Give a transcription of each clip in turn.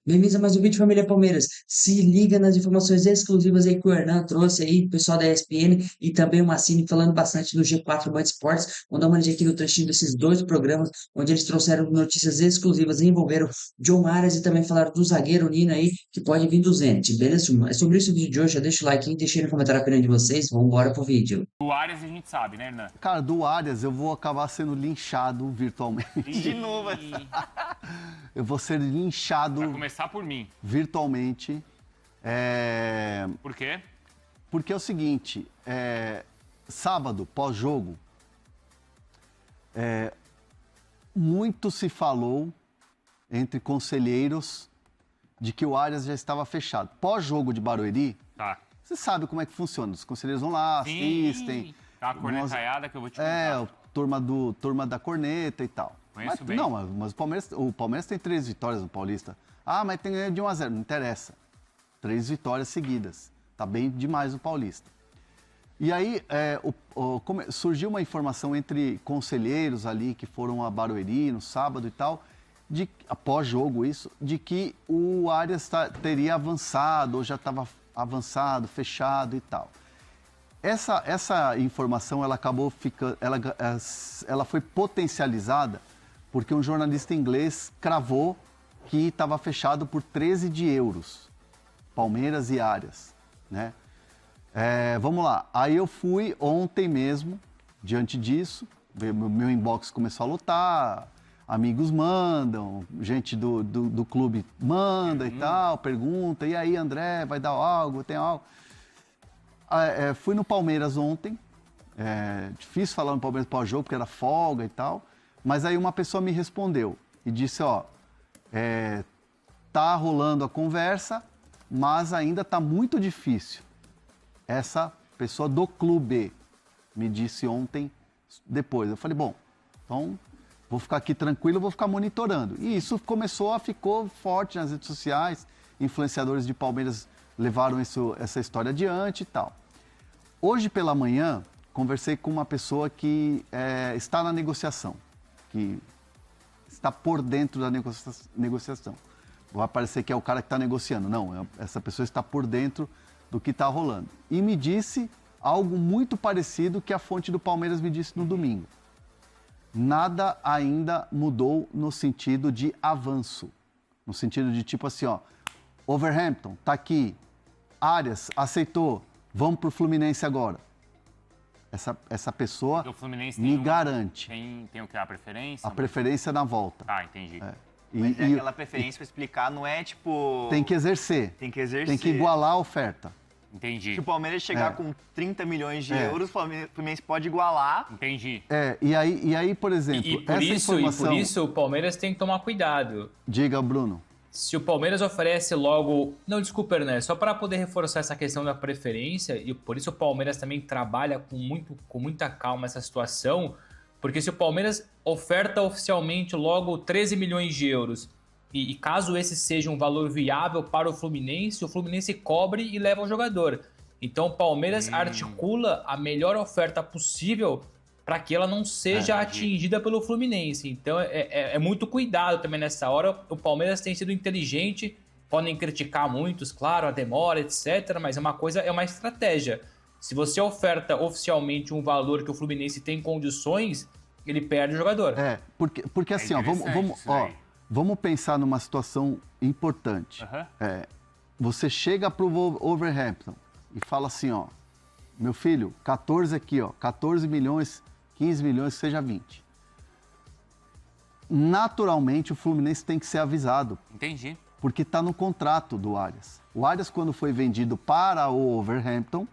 Bem-vindos a mais um vídeo Família Palmeiras. Se liga nas informações exclusivas aí que o Hernan trouxe aí, o pessoal da ESPN e também o Massini falando bastante do G4 Band Esportes. Vou dar uma olhadinha aqui no trechinho desses dois programas, onde eles trouxeram notícias exclusivas e envolveram John Arias e também falaram do zagueiro Nino aí, que pode vir do Zenit, beleza? É sobre isso o vídeo de hoje, já deixa o like aí, deixa aí no comentário a opinião de vocês, vamos embora pro vídeo. O Arias a gente sabe, né, Hernan? Cara, do Arias eu vou acabar sendo linchado virtualmente. De novo. Eu vou ser linchado Pra começar por mim. virtualmente. Por quê? Porque é o seguinte, sábado, pós-jogo, muito se falou entre conselheiros de que o Arias já estava fechado. Pós-jogo de Barueri, Tá. você sabe como é que funciona. Os conselheiros vão lá, assistem. Tá uma cornetaiada que eu vou te contar. Turma da corneta e tal. Conheço Mas, bem. não, mas o Palmeiras tem 3 vitórias no Paulista. Ah, mas tem ganho de 1-0. Não interessa. 3 vitórias seguidas. Tá bem demais o Paulista. E aí, surgiu uma informação entre conselheiros ali que foram a Barueri no sábado e tal, após jogo isso, de que o Arias teria avançado, ou já estava avançado, fechado e tal. Essa informação, ela acabou ficando, ela foi potencializada porque um jornalista inglês cravou que estava fechado por 13 de euros, Palmeiras e Arias, né? Vamos lá, aí eu fui ontem mesmo, diante disso, meu inbox começou a lotar, amigos mandam, gente do clube manda e tal, pergunta, e aí André, vai dar algo, tem algo? Fui no Palmeiras ontem, difícil falar no Palmeiras pós-jogo, porque era folga e tal, mas aí uma pessoa me respondeu e disse, tá rolando a conversa, mas ainda tá muito difícil. Essa pessoa do clube me disse ontem, depois. Eu falei, bom, então vou ficar aqui tranquilo, vou ficar monitorando. E isso ficou forte nas redes sociais, influenciadores de Palmeiras levaram essa história adiante e tal. Hoje pela manhã, conversei com uma pessoa que está na negociação, que está por dentro da negociação. Vai parecer que é o cara que está negociando. Não, essa pessoa está por dentro do que está rolando. E me disse algo muito parecido que a fonte do Palmeiras me disse no domingo. Nada ainda mudou no sentido de avanço. No sentido de tipo assim, Overhampton, tá aqui. Arias, aceitou. Vamos pro Fluminense agora. Essa pessoa O Fluminense me tem garante. Tem o que? A preferência? A preferência na volta. Ah, entendi. Mas aquela preferência pra explicar, não é tipo... Tem que exercer. Tem que exercer. Tem que igualar a oferta. Entendi. Se o Palmeiras chegar com 30 milhões de euros, o Fluminense pode igualar. Entendi. E aí, por exemplo, E por essa isso, informação... e por isso o Palmeiras tem que tomar cuidado. Diga, Bruno. Se o Palmeiras oferece logo... Não, desculpa, Ernesto, só para poder reforçar essa questão da preferência, e por isso o Palmeiras também trabalha com muita calma essa situação, porque se o Palmeiras oferta oficialmente logo 13 milhões de euros, e caso esse seja um valor viável para o Fluminense cobre e leva o jogador. Então o Palmeiras articula a melhor oferta possível para que ela não seja atingida pelo Fluminense. Então é muito cuidado também nessa hora. O Palmeiras tem sido inteligente, podem criticar muitos, claro, a demora, etc. Mas é uma estratégia. Se você oferta oficialmente um valor que o Fluminense tem condições, ele perde o jogador. Porque assim, vamos pensar numa situação importante. Você chega pro Overhampton e fala assim, meu filho, 14 aqui, 14 milhões, 15 milhões, seja 20. Naturalmente, o Fluminense tem que ser avisado. Entendi. Porque está no contrato do Arias. O Arias, quando foi vendido para o Overhampton,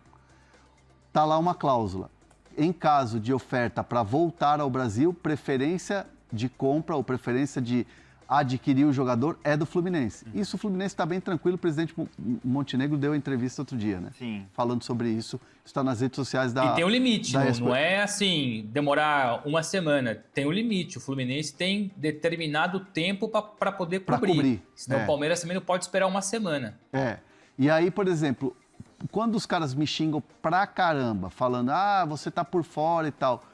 está lá uma cláusula. Em caso de oferta para voltar ao Brasil, preferência de compra ou preferência de adquirir o jogador é do Fluminense. Isso o Fluminense está bem tranquilo. O presidente Montenegro deu a entrevista outro dia, né? Sim. Falando sobre isso. Está nas redes sociais da... E tem um limite, não é assim, demorar uma semana. Tem um limite. O Fluminense tem determinado tempo para poder cobrir. Senão o Palmeiras também não pode esperar uma semana. E aí, por exemplo, quando os caras me xingam pra caramba, falando, você tá por fora e tal,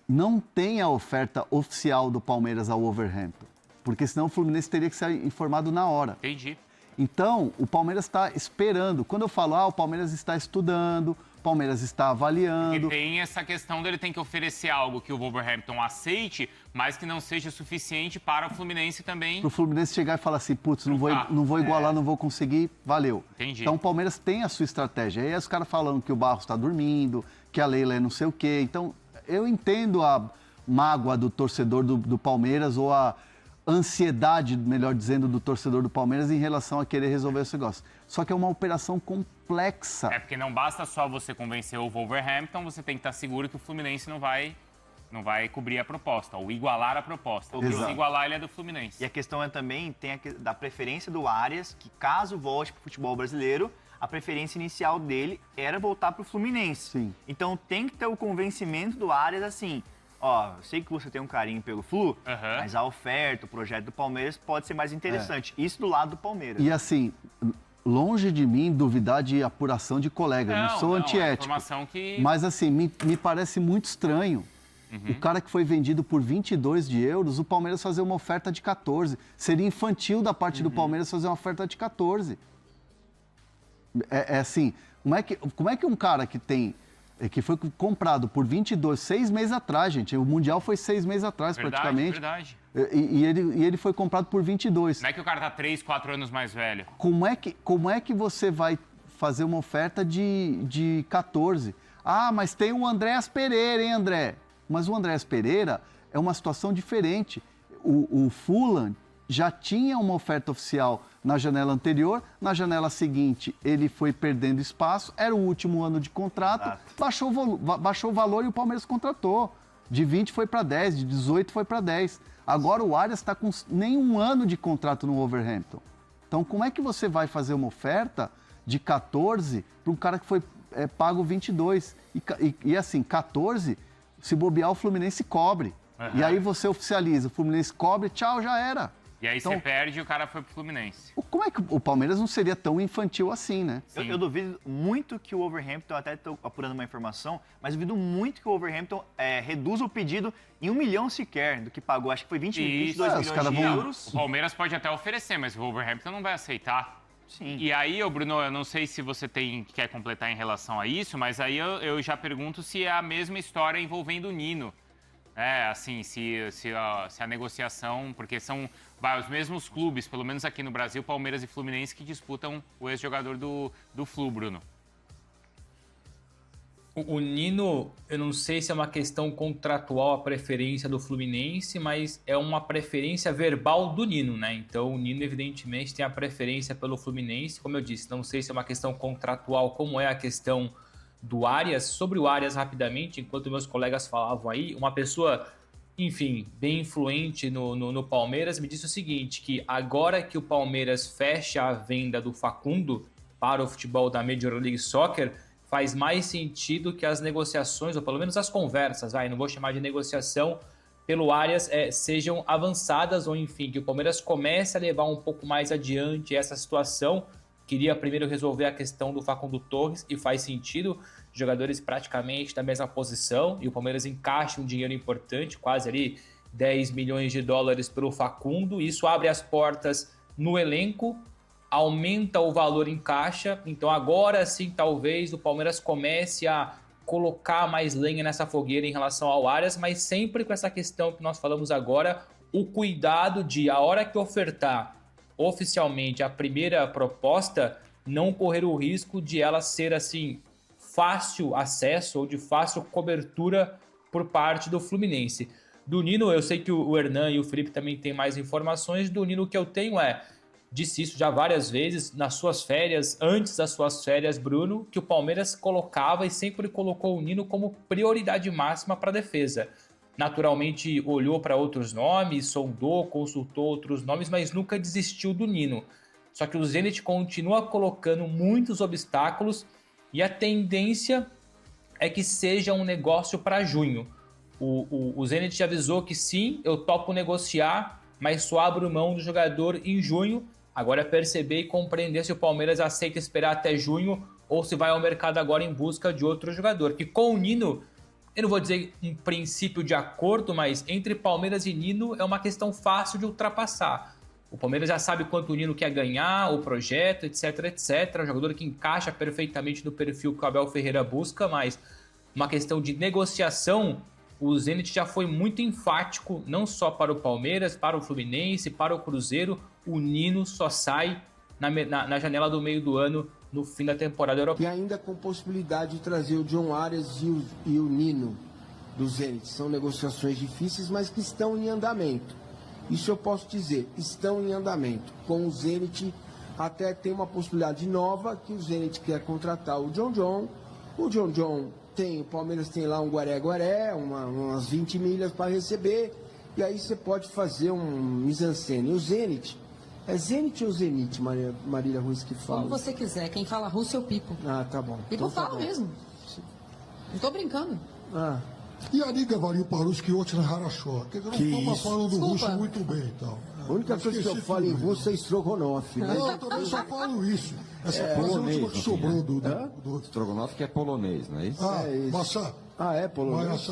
não tem a oferta oficial do Palmeiras ao Overhampton. porque senão o Fluminense teria que ser informado na hora. Entendi. Então, o Palmeiras está esperando. Quando eu falo, o Palmeiras está estudando, o Palmeiras está avaliando. E tem essa questão dele tem que oferecer algo que o Wolverhampton aceite, mas que não seja suficiente para o Fluminense também. Para o Fluminense chegar e falar assim, putz, não vou igualar, não vou conseguir, valeu. Entendi. Então, o Palmeiras tem a sua estratégia. Aí os caras falando que o Barros está dormindo, que a Leila é não sei o quê. Então, eu entendo a mágoa do torcedor do Palmeiras ou a ansiedade, melhor dizendo, do torcedor do Palmeiras em relação a querer resolver esse negócio. Só que é uma operação complexa. É porque não basta só você convencer o Wolverhampton, você tem que estar seguro que o Fluminense não vai cobrir a proposta, ou igualar a proposta. Porque se igualar, ele é do Fluminense. E a questão é também, da preferência do Arias, que caso volte para o futebol brasileiro, a preferência inicial dele era voltar para o Fluminense. Sim. Então tem que ter o convencimento do Arias assim, eu sei que você tem um carinho pelo Flu, mas a oferta, o projeto do Palmeiras pode ser mais interessante. Isso do lado do Palmeiras. E assim, longe de mim duvidar de apuração de colega, não sou antiético. Mas assim, me parece muito estranho o cara que foi vendido por 22 de euros, o Palmeiras fazer uma oferta de 14. Seria infantil da parte do Palmeiras fazer uma oferta de 14. É assim, como é que um cara que foi comprado por 22, 6 meses atrás, gente. O Mundial foi 6 meses atrás, praticamente. Verdade. E ele foi comprado por 22. Não é que o cara tá 3, 4 anos mais velho. Como é que você vai fazer uma oferta de 14? Mas tem o Andréas Pereira, hein, André? Mas o Andréas Pereira é uma situação diferente. O Fulham já tinha uma oferta oficial na janela anterior, na janela seguinte ele foi perdendo espaço, era o último ano de contrato, baixou o valor e o Palmeiras contratou. De 20 foi para 10, de 18 foi para 10. Agora o Arias está com nenhum ano de contrato no Wolverhampton. Então como é que você vai fazer uma oferta de 14 para um cara que foi pago 22? E assim, 14, se bobear o Fluminense cobre. E aí você oficializa, o Fluminense cobre, tchau, já era. E aí você perde e o cara foi pro Fluminense. Como é que o Palmeiras não seria tão infantil assim, né? Eu duvido muito que o Wolverhampton, até estou apurando uma informação, mas duvido muito que o Wolverhampton reduza o pedido em 1 milhão sequer do que pagou. Acho que foi 22 milhões de euros. O Palmeiras pode até oferecer, mas o Wolverhampton não vai aceitar. Sim. E aí, Bruno, eu não sei se você quer completar em relação a isso, mas aí eu já pergunto se é a mesma história envolvendo o Nino. Assim, se a negociação, porque são os mesmos clubes, pelo menos aqui no Brasil, Palmeiras e Fluminense, que disputam o ex-jogador do Flu, Bruno. O Nino, eu não sei se é uma questão contratual a preferência do Fluminense, mas é uma preferência verbal do Nino, né? Então o Nino, evidentemente, tem a preferência pelo Fluminense. Como eu disse, não sei se é uma questão contratual, como é a questão do Arias. Sobre o Arias, rapidamente, enquanto meus colegas falavam aí, uma pessoa, enfim, bem influente no Palmeiras me disse o seguinte, que agora que o Palmeiras fecha a venda do Facundo para o futebol da Major League Soccer, faz mais sentido que as negociações, ou pelo menos as conversas, não vou chamar de negociação, pelo Arias sejam avançadas, ou enfim, que o Palmeiras comece a levar um pouco mais adiante essa situação. Queria primeiro resolver a questão do Facundo Torres, e faz sentido, jogadores praticamente da mesma posição, e o Palmeiras encaixa um dinheiro importante, quase ali 10 milhões de dólares pelo Facundo. Isso abre as portas no elenco, aumenta o valor em caixa, então agora sim talvez o Palmeiras comece a colocar mais lenha nessa fogueira em relação ao Arias, mas sempre com essa questão que nós falamos agora, o cuidado de, a hora que ofertar oficialmente a primeira proposta, não correr o risco de ela ser assim fácil acesso ou de fácil cobertura por parte do Fluminense. Do Nino, eu sei que o Hernan e o Felipe também têm mais informações. Do Nino, o que eu tenho disse isso já várias vezes, nas suas férias, antes das suas férias, Bruno, que o Palmeiras colocava e sempre colocou o Nino como prioridade máxima para a defesa. Naturalmente olhou para outros nomes, sondou, consultou outros nomes, mas nunca desistiu do Nino. Só que o Zenit continua colocando muitos obstáculos e a tendência é que seja um negócio para junho. O Zenit avisou que sim, eu topo negociar, mas só abro mão do jogador em junho. Agora é perceber e compreender se o Palmeiras aceita esperar até junho ou se vai ao mercado agora em busca de outro jogador. Que com o Nino eu não vou dizer um princípio de acordo, mas entre Palmeiras e Nino é uma questão fácil de ultrapassar. O Palmeiras já sabe quanto o Nino quer ganhar, o projeto, etc, etc. É um jogador que encaixa perfeitamente no perfil que o Abel Ferreira busca, mas uma questão de negociação, o Zenit já foi muito enfático, não só para o Palmeiras, para o Fluminense, para o Cruzeiro. O Nino só sai na janela do meio do ano, no fim da temporada europeia. E ainda com possibilidade de trazer o John Arias e o Nino do Zenit. São negociações difíceis, mas que estão em andamento. Isso eu posso dizer, estão em andamento. Com o Zenit até tem uma possibilidade nova, que o Zenit quer contratar o John. O John o Palmeiras tem lá um guaré-guaré, umas 20 milhas para receber, e aí você pode fazer um mise-en-scène. O Zenit, é Zenit ou Zenit, Marília Ruiz que fala? Como você quiser, quem fala russo é o Pipo. Ah, tá bom. Pipo fala mesmo. Não tô brincando. E a Liga говорил по-русски очень хорошо. Quer dizer, não estamos falando russo muito bem, então. A única coisa que eu falo em russo é estrogonofe. Né? Não, eu também só falo isso. Essa frase é a última que sobrou do... Estrogonofe que é polonês, não é isso? É isso. Massa. É polonês?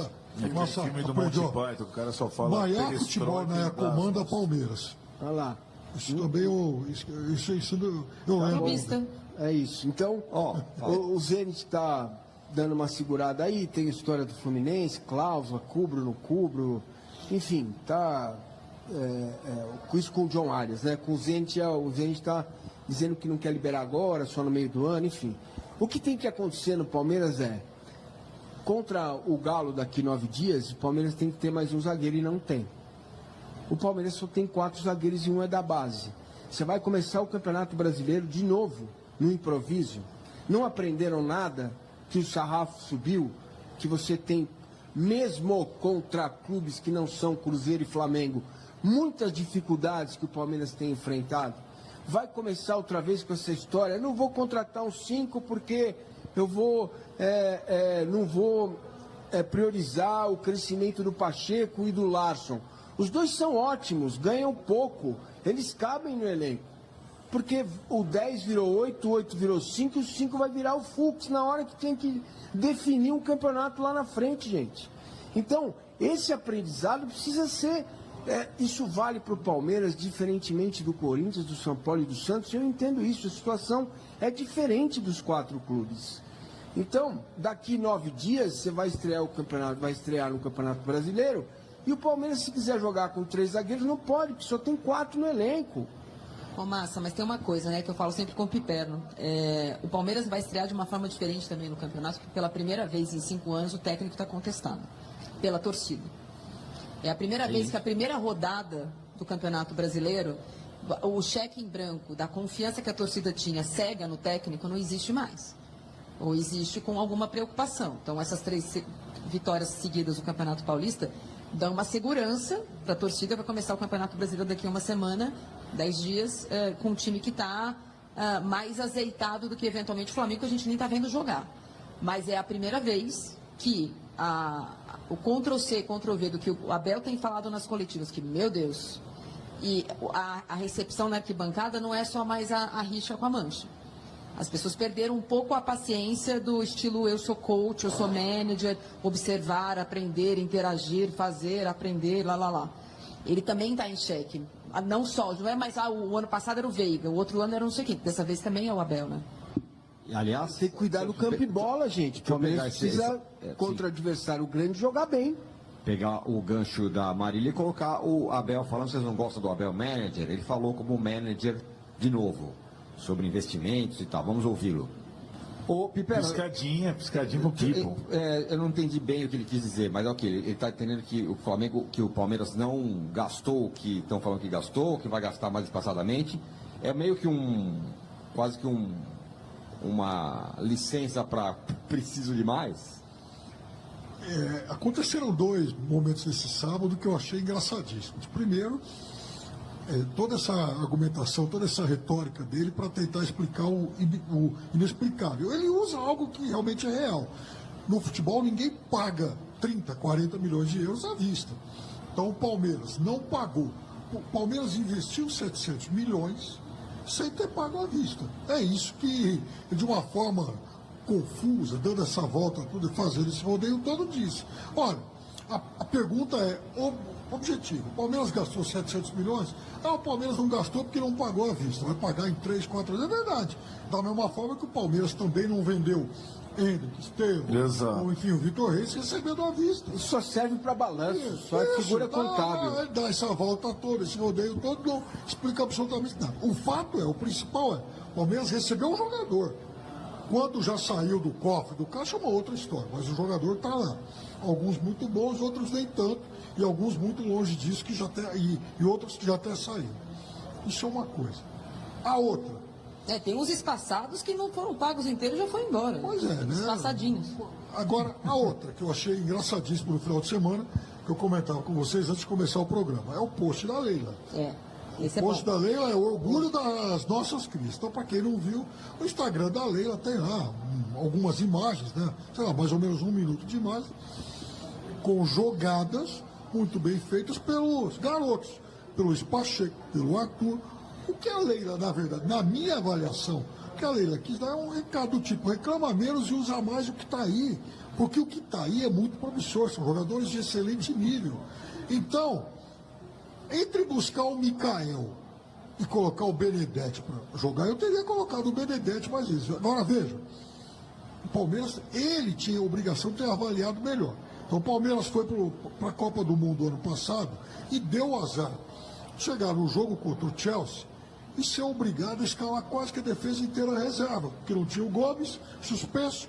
Massa, filme do Monty Python, o cara só fala... Maiá Futebol, né? Comanda Palmeiras. Olha lá. Isso também eu lembro. É isso. Então, o Zenit está dando uma segurada aí, tem a história do Fluminense, cláusula, cubro, não cubro, enfim, tá com isso com o John Arias, né? Com o Zenit está dizendo que não quer liberar agora, só no meio do ano, enfim. O que tem que acontecer no Palmeiras contra o Galo daqui 9 dias, o Palmeiras tem que ter mais um zagueiro e não tem. O Palmeiras só tem 4 zagueiros e um é da base. Você vai começar o Campeonato Brasileiro de novo, no improviso. Não aprenderam nada que o sarrafo subiu, que você tem, mesmo contra clubes que não são Cruzeiro e Flamengo, muitas dificuldades que o Palmeiras tem enfrentado. Vai começar outra vez com essa história, não vou contratar uns 5 porque eu não vou priorizar o crescimento do Pacheco e do Larson. Os dois são ótimos, ganham pouco, eles cabem no elenco. Porque o 10 virou 8, o 8 virou 5, e o 5 vai virar o Fux na hora que tem que definir um campeonato lá na frente, gente. Então, esse aprendizado precisa ser... isso vale para o Palmeiras, diferentemente do Corinthians, do São Paulo e do Santos. Eu entendo isso, a situação é diferente dos 4 clubes. Então, daqui 9 dias, você vai estrear no Campeonato Brasileiro, e o Palmeiras, se quiser jogar com 3 zagueiros, não pode, porque só tem 4 no elenco. Ô, Massa, mas tem uma coisa, né, que eu falo sempre com o Piperno. O Palmeiras vai estrear de uma forma diferente também no campeonato, porque pela primeira vez em 5 anos o técnico está contestado pela torcida. É a primeira vez que a primeira rodada do Campeonato Brasileiro, o cheque em branco da confiança que a torcida tinha cega no técnico não existe mais. Ou existe com alguma preocupação. Então, essas 3 vitórias seguidas do Campeonato Paulista dão uma segurança para a torcida para começar o Campeonato Brasileiro daqui a uma semana, 10 dias, com um time que está mais azeitado do que eventualmente o Flamengo, que a gente nem está vendo jogar. Mas é a primeira vez que o Ctrl-C, Ctrl-V do que o Abel tem falado nas coletivas, que, meu Deus, e a recepção na arquibancada não é só mais a rixa com a Mancha. As pessoas perderam um pouco a paciência do estilo eu sou coach, eu sou manager, observar, aprender, interagir, fazer, aprender, lá. Ele também está em xeque. Não só, não é mais o ano passado era o Veiga, o outro ano era não sei quem. Dessa vez também é o Abel, né? Aliás, tem que cuidar do campo e bola, gente. O Palmeiras precisa, contra adversário grande, jogar bem. Pegar o gancho da Marília e colocar o Abel falando, vocês não gostam do Abel manager? Ele falou como manager de novo, sobre investimentos e tal. Vamos ouvi-lo. Piscadinha pro Pipo. Eu não entendi bem o que ele quis dizer, mas ok, ele está entendendo que o Palmeiras não gastou o que estão falando que gastou, que vai gastar mais espaçadamente. É meio que quase que uma licença para preciso de mais? Aconteceram 2 momentos nesse sábado que eu achei engraçadíssimos. Primeiro, toda essa argumentação, toda essa retórica dele para tentar explicar o inexplicável. Ele usa algo que realmente é real. No futebol, ninguém paga 30, 40 milhões de euros à vista. Então, o Palmeiras não pagou. O Palmeiras investiu 700 milhões sem ter pago à vista. É isso que, de uma forma confusa, dando essa volta toda, fazendo esse rodeio todo disso. Olha, a pergunta é objetiva. O Palmeiras gastou 700 milhões? O Palmeiras não gastou porque não pagou à vista. Vai pagar em 3, 4 anos. É verdade. Da mesma forma que o Palmeiras também não vendeu Henrique, Estevam, ou enfim, o Vitor Reis recebendo à vista. Isso só serve para balanço, só é figura contábil. Dá essa volta toda, esse rodeio todo, não explica absolutamente nada. O fato o principal o Palmeiras recebeu um jogador. Quando já saiu do cofre do caixa é uma outra história, mas o jogador está lá. Alguns muito bons, outros nem tanto, e alguns muito longe disso, que já e outros que já até saíram. Isso é uma coisa. A outra. Tem uns espaçados que não foram pagos inteiros e já foram embora. Pois é, né? Espaçadinhos. Agora, a outra, que eu achei engraçadíssimo no final de semana, que eu comentava com vocês antes de começar o programa, é o post da Leila. Esse o post da Leila é o orgulho das nossas crias. Então, para quem não viu, o Instagram da Leila tem lá algumas imagens, né? Sei lá, mais ou menos 1 minuto de imagem, com jogadas muito bem feitas pelos garotos, pelo Pacheco, pelo Arthur. O que a Leila, na verdade, na minha avaliação, o que a Leila quis dar é um recado do tipo, reclama menos e usa mais o que está aí. Porque o que está aí é muito promissor, são jogadores de excelente nível. Então, entre buscar o Mikael e colocar o Benedetti para jogar, eu teria colocado o Benedetti mais vezes. Agora, veja, o Palmeiras, ele tinha a obrigação de ter avaliado melhor. Então, o Palmeiras foi para a Copa do Mundo ano passado e deu azar. Chegar no jogo contra o Chelsea e ser obrigado a escalar quase que a defesa inteira reserva, porque não tinha o Gomes suspenso,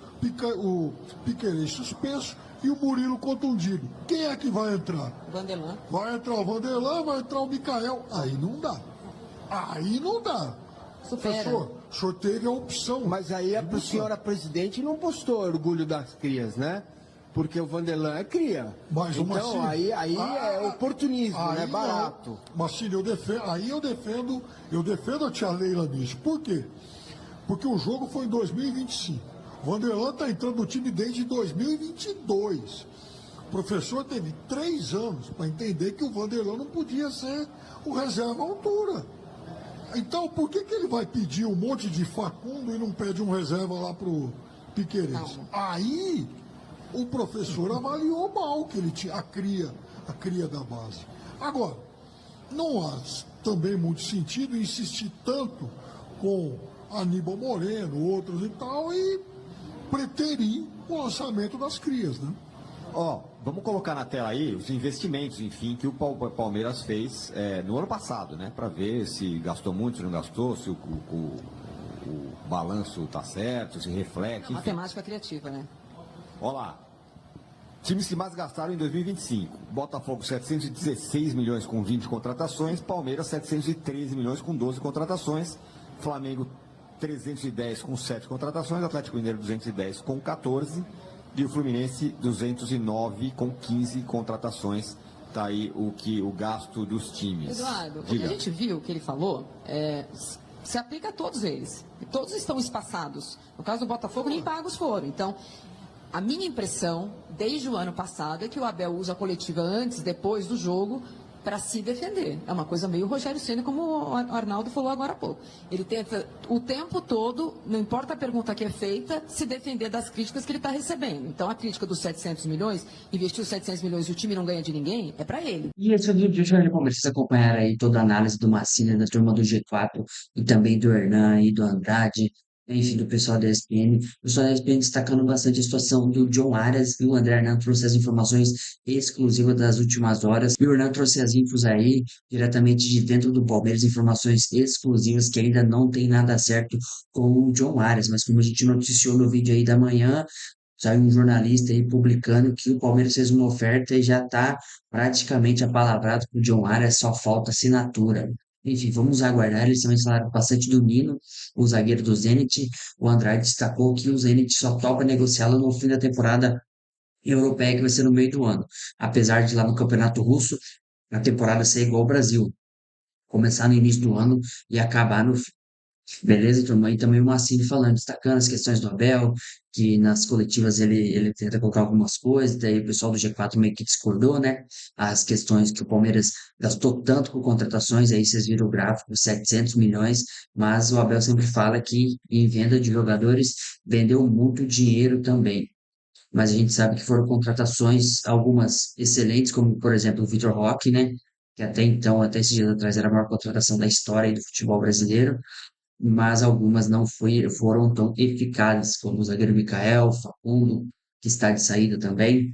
o Piquerez suspenso e o Murilo contundido. Quem é que vai entrar? Vanderlan. Vai entrar o Vanderlan, vai entrar o Mikael. Aí não dá. Aí não dá. Professor, o senhor teve a opção. Mas aí a senhora presidente não postou orgulho das crias, né? Porque o Vanderlan é cria. Mas então, Massini, aí é oportunismo, né? Barato. Massini, eu defendo a tia Leila nisso. Por quê? Porque o jogo foi em 2025. O Vanderlan está entrando no time desde 2022. O professor teve 3 anos para entender que o Vanderlan não podia ser o reserva à altura. Então, por que ele vai pedir um monte de Facundo e não pede um reserva lá pro Piquerez? Aí o professor avaliou mal que ele tinha a cria da base. Agora, não há também muito sentido insistir tanto com Aníbal Moreno, outros e tal, e preterir o lançamento das crias, né? Vamos colocar na tela aí os investimentos, enfim, que o Palmeiras fez no ano passado, né? Para ver se gastou muito, se não gastou, se o balanço está certo, se reflete. Enfim. Matemática criativa, né? Olha lá. Times que mais gastaram em 2025. Botafogo 716 milhões com 20 contratações. Palmeiras 713 milhões com 12 contratações. Flamengo 310 com 7 contratações. Atlético Mineiro 210 com 14. E o Fluminense 209 com 15 contratações. Está aí o gasto dos times. Eduardo, o que a gente viu que ele falou se aplica a todos eles. Todos estão espaçados. No caso do Botafogo, nem pagos foram. Então, a minha impressão, desde o ano passado, é que o Abel usa a coletiva antes, depois do jogo, para se defender. É uma coisa meio Rogério Ceni, como o Arnaldo falou agora há pouco. Ele tenta o tempo todo, não importa a pergunta que é feita, se defender das críticas que ele está recebendo. Então, a crítica dos 700 milhões, investiu 700 milhões e o time não ganha de ninguém, é para ele. E esse é o vídeo de hoje, Palmeiras. Vocês acompanharam aí toda a análise do Massini, da turma do G4 e também do Hernan e do Andrade, enfim, do pessoal da ESPN. O pessoal da ESPN destacando bastante a situação do John Arias e o André Hernan trouxe as informações exclusivas das últimas horas. E o Hernan trouxe as infos aí, diretamente de dentro do Palmeiras, informações exclusivas que ainda não tem nada certo com o John Arias. Mas como a gente noticiou no vídeo aí da manhã, saiu um jornalista aí publicando que o Palmeiras fez uma oferta e já está praticamente apalavrado com o John Arias, só falta assinatura. Enfim, vamos aguardar. Eles também falaram bastante do Nino, o zagueiro do Zenit. O Andrade destacou que o Zenit só topa negociá-lo no fim da temporada europeia, que vai ser no meio do ano. Apesar de lá no Campeonato Russo, a temporada ser igual ao Brasil. Começar no início do ano e acabar no fim. Beleza, turma? E também o Massini falando, destacando as questões do Abel, que nas coletivas ele tenta colocar algumas coisas, daí o pessoal do G4 meio que discordou, né? As questões que o Palmeiras gastou tanto com contratações, aí vocês viram o gráfico, 700 milhões, mas o Abel sempre fala que em venda de jogadores vendeu muito dinheiro também. Mas a gente sabe que foram contratações, algumas excelentes, como por exemplo o Vitor Roque, né? Que até então, até esses dias atrás, era a maior contratação da história aí do futebol brasileiro, mas algumas não foram tão eficazes, como o zagueiro Mikael, Facundo, que está de saída também.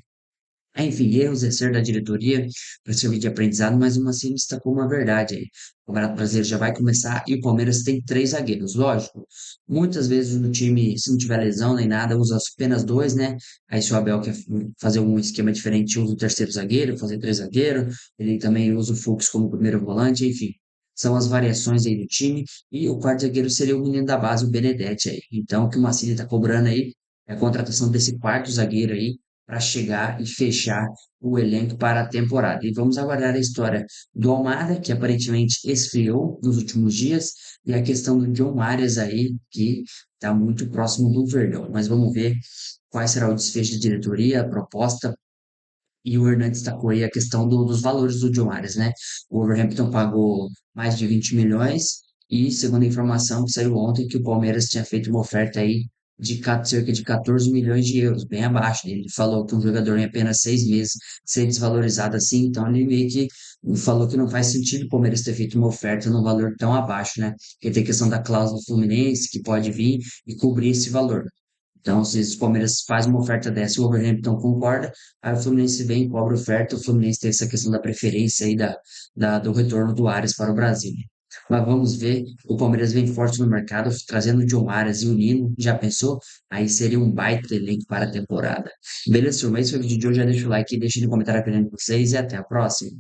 Enfim, erros é ser da diretoria para servir de aprendizado, mas o Mancini destacou uma verdade aí. O Campeonato Brasileiro já vai começar e o Palmeiras tem três zagueiros, lógico. Muitas vezes no time, se não tiver lesão nem nada, usa apenas dois, né? Aí se o Abel quer fazer um esquema diferente, usa o terceiro zagueiro, fazer três zagueiros. Ele também usa o Fux como primeiro volante, enfim. São as variações aí do time. E o quarto zagueiro seria o menino da base, o Benedetti aí. Então, o que o Mancini está cobrando aí é a contratação desse quarto zagueiro aí para chegar e fechar o elenco para a temporada. E vamos aguardar a história do Almada, que aparentemente esfriou nos últimos dias, e a questão do John Arias aí, que está muito próximo do Verdão. Mas vamos ver qual será o desfecho da diretoria, a proposta. E o Hernandes destacou aí a questão dos valores do John Arias, né? O Wolverhampton pagou mais de 20 milhões e, segundo a informação que saiu ontem, que o Palmeiras tinha feito uma oferta aí de cerca de 14 milhões de euros, bem abaixo. Ele falou que um jogador em apenas 6 meses ser desvalorizado assim, então ele meio que falou que não faz sentido o Palmeiras ter feito uma oferta num valor tão abaixo, né? Porque tem a questão da cláusula Fluminense que pode vir e cobrir esse valor. Então, se o Palmeiras faz uma oferta dessa e o Wolverhampton concorda, aí o Fluminense vem, cobra oferta, o Fluminense tem essa questão da preferência aí do retorno do Arias para o Brasil. Mas vamos ver, o Palmeiras vem forte no mercado, trazendo o John Arias e o Nino, já pensou? Aí seria um baita elenco para a temporada. Beleza, turma? Esse foi o vídeo de hoje, já deixa o like, deixa no comentário a opinião de vocês e até a próxima.